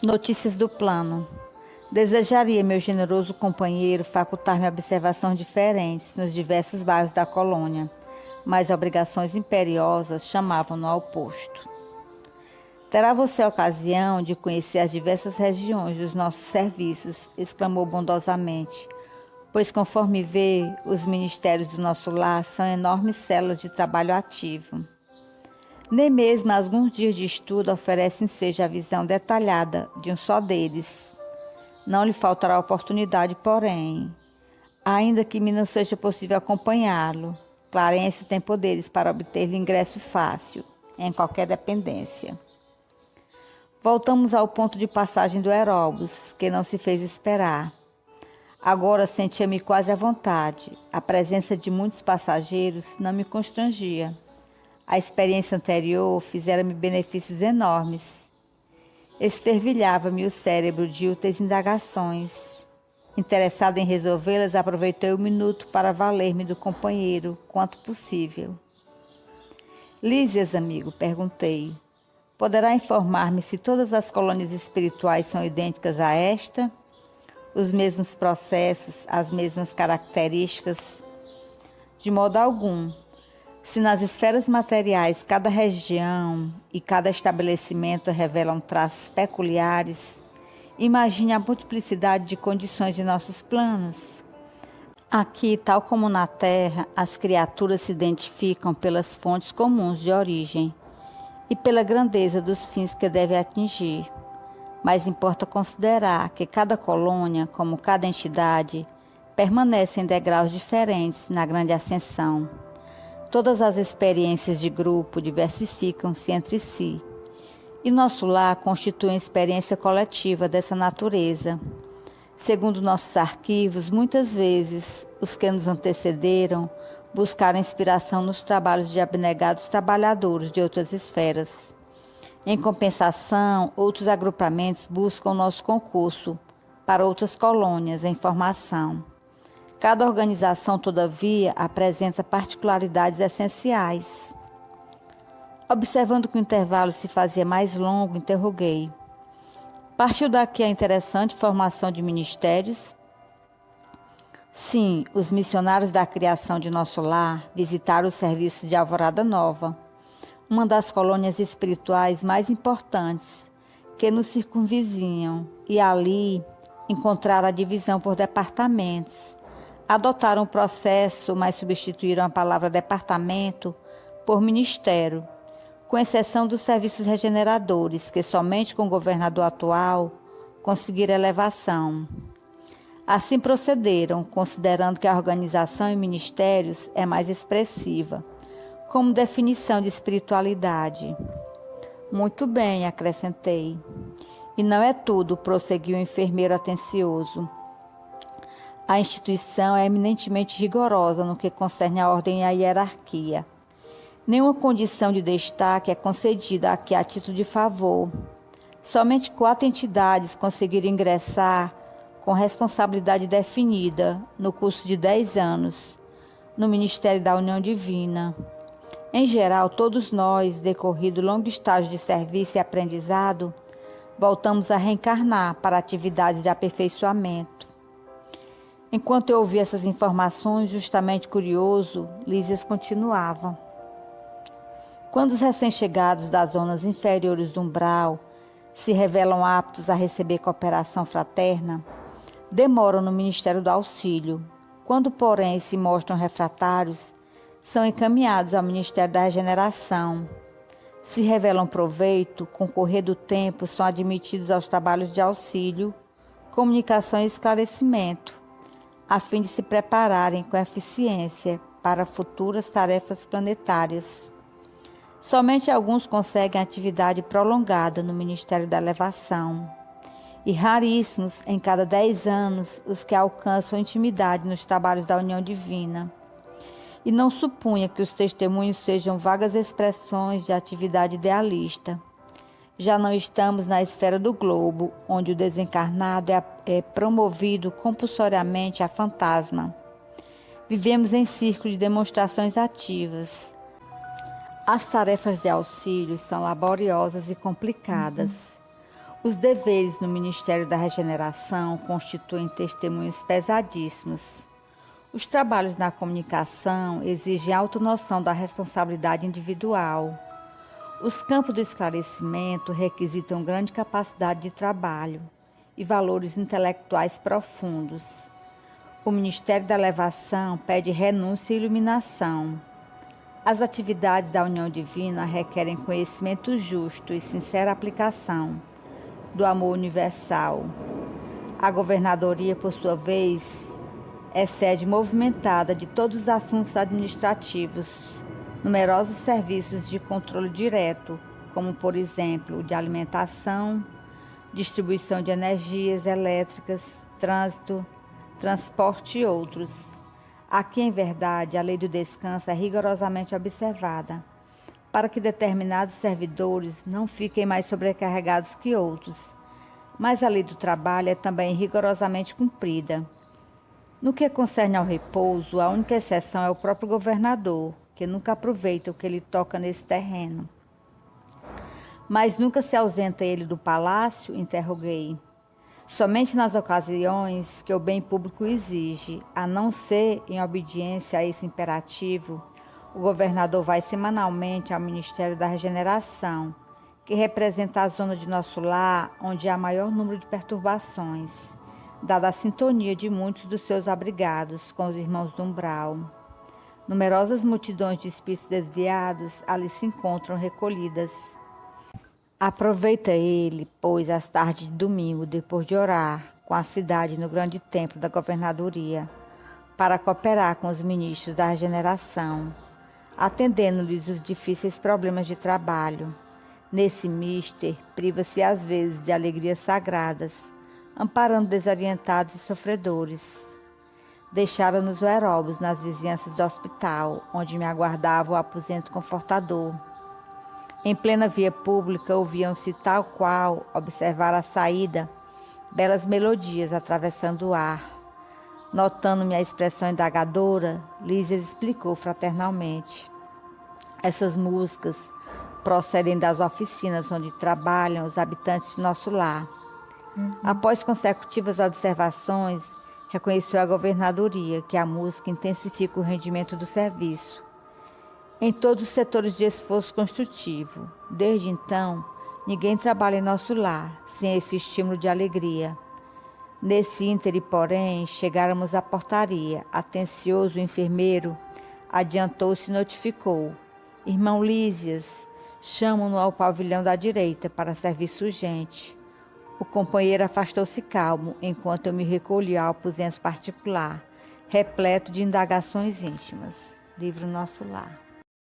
Notícias do plano. Desejaria meu generoso companheiro facultar-me observações diferentes nos diversos bairros da colônia, mas obrigações imperiosas chamavam-no ao posto. Terá você a ocasião de conhecer as diversas regiões dos nossos serviços, exclamou bondosamente, pois conforme vê, os ministérios do nosso lar são enormes células de trabalho ativo. Nem mesmo alguns dias de estudo oferecem seja a visão detalhada de um só deles. Não lhe faltará oportunidade, porém, ainda que me não seja possível acompanhá-lo. Clarencio tem poderes para obter-lhe ingresso fácil em qualquer dependência. Voltamos ao ponto de passagem do Heróbus, que não se fez esperar. Agora sentia-me quase à vontade. A presença de muitos passageiros não me constrangia. A experiência anterior fizera-me benefícios enormes. Esfervilhava-me o cérebro de úteis indagações. Interessado em resolvê-las, aproveitei o minuto para valer-me do companheiro, quanto possível. Lísias, amigo, perguntei. Poderá informar-me se todas as colônias espirituais são idênticas a esta? Os mesmos processos, as mesmas características? De modo algum. Se nas esferas materiais cada região e cada estabelecimento revelam traços peculiares, imagine a multiplicidade de condições de nossos planos. Aqui, tal como na Terra, as criaturas se identificam pelas fontes comuns de origem e pela grandeza dos fins que devem atingir. Mas importa considerar que cada colônia, como cada entidade, permanece em degraus diferentes na grande ascensão. Todas as experiências de grupo diversificam-se entre si, e nosso lar constitui uma experiência coletiva dessa natureza. Segundo nossos arquivos, muitas vezes os que nos antecederam buscaram inspiração nos trabalhos de abnegados trabalhadores de outras esferas. Em compensação, outros agrupamentos buscam nosso concurso para outras colônias em formação. Cada organização, todavia, apresenta particularidades essenciais. Observando que o intervalo se fazia mais longo, interroguei. Partiu daqui a interessante formação de ministérios? Sim, os missionários da criação de nosso lar visitaram os serviços de Alvorada Nova, uma das colônias espirituais mais importantes que nos circunvizinham, e ali encontraram a divisão por departamentos. Adotaram o processo, mas substituíram a palavra departamento por ministério, com exceção dos serviços regeneradores, que somente com o governador atual conseguiram elevação. Assim procederam, considerando que a organização em ministérios é mais expressiva, como definição de espiritualidade. Muito bem, acrescentei. E não é tudo, prosseguiu o enfermeiro atencioso. A instituição é eminentemente rigorosa no que concerne à ordem e à hierarquia. Nenhuma condição de destaque é concedida aqui a título de favor. Somente 4 entidades conseguiram ingressar com responsabilidade definida no curso de 10 anos no Ministério da União Divina. Em geral, todos nós, decorrido longo estágio de serviço e aprendizado, voltamos a reencarnar para atividades de aperfeiçoamento. Enquanto eu ouvia essas informações, justamente curioso, Lísias continuava. Quando os recém-chegados das zonas inferiores do umbral se revelam aptos a receber cooperação fraterna, demoram no Ministério do Auxílio. Quando, porém, se mostram refratários, são encaminhados ao Ministério da Regeneração. Se revelam proveito, com o correr do tempo, são admitidos aos trabalhos de auxílio, comunicação e esclarecimento, a fim de se prepararem com eficiência para futuras tarefas planetárias. Somente alguns conseguem atividade prolongada no Ministério da Elevação, e raríssimos em cada 10 anos os que alcançam intimidade nos trabalhos da União Divina. E não supunha que os testemunhos sejam vagas expressões de atividade idealista. Já não estamos na esfera do globo, onde o desencarnado é promovido compulsoriamente a fantasma. Vivemos em círculo de demonstrações ativas. As tarefas de auxílio são laboriosas e complicadas. Os deveres no Ministério da Regeneração constituem testemunhos pesadíssimos. Os trabalhos na comunicação exigem autonoção da responsabilidade individual. Os campos do esclarecimento requisitam grande capacidade de trabalho e valores intelectuais profundos. O Ministério da Elevação pede renúncia e iluminação. As atividades da união divina requerem conhecimento justo e sincera aplicação do amor universal. A governadoria, por sua vez, é sede movimentada de todos os assuntos administrativos, numerosos serviços de controle direto, como, por exemplo, o de alimentação, distribuição de energias elétricas, trânsito, transporte e outros. Aqui, em verdade, a lei do descanso é rigorosamente observada, para que determinados servidores não fiquem mais sobrecarregados que outros. Mas a lei do trabalho é também rigorosamente cumprida. No que concerne ao repouso, a única exceção é o próprio governador, que nunca aproveita o que lhe toca nesse terreno. Mas nunca se ausenta ele do palácio? Interroguei. Somente nas ocasiões que o bem público exige, a não ser em obediência a esse imperativo, o governador vai semanalmente ao Ministério da Regeneração, que representa a zona de nosso lar onde há maior número de perturbações, dada a sintonia de muitos dos seus abrigados com os irmãos do umbral. Numerosas multidões de espíritos desviados ali se encontram recolhidas. Aproveita ele, pois, as tardes de domingo, depois de orar com a cidade no grande templo da governadoria, para cooperar com os ministros da regeneração, atendendo-lhes os difíceis problemas de trabalho. Nesse mister, priva-se às vezes de alegrias sagradas, amparando desorientados e sofredores. Deixaram-nos o aeróbus nas vizinhanças do hospital, onde me aguardava o aposento confortador. Em plena via pública ouviam-se tal qual, observar a saída, belas melodias atravessando o ar. Notando-me a expressão indagadora, Lísias explicou fraternalmente. Essas músicas procedem das oficinas onde trabalham os habitantes de nosso lar. Após consecutivas observações, reconheceu a governadoria que a música intensifica o rendimento do serviço em todos os setores de esforço construtivo. Desde então, ninguém trabalha em nosso lar sem esse estímulo de alegria. Nesse íntere, porém, chegáramos à portaria. Atencioso, o enfermeiro adiantou-se e notificou: Irmão Lísias, chamam-no ao pavilhão da direita para serviço urgente. O companheiro afastou-se calmo, enquanto eu me recolhi ao aposento particular, repleto de indagações íntimas. Livro Nosso Lar.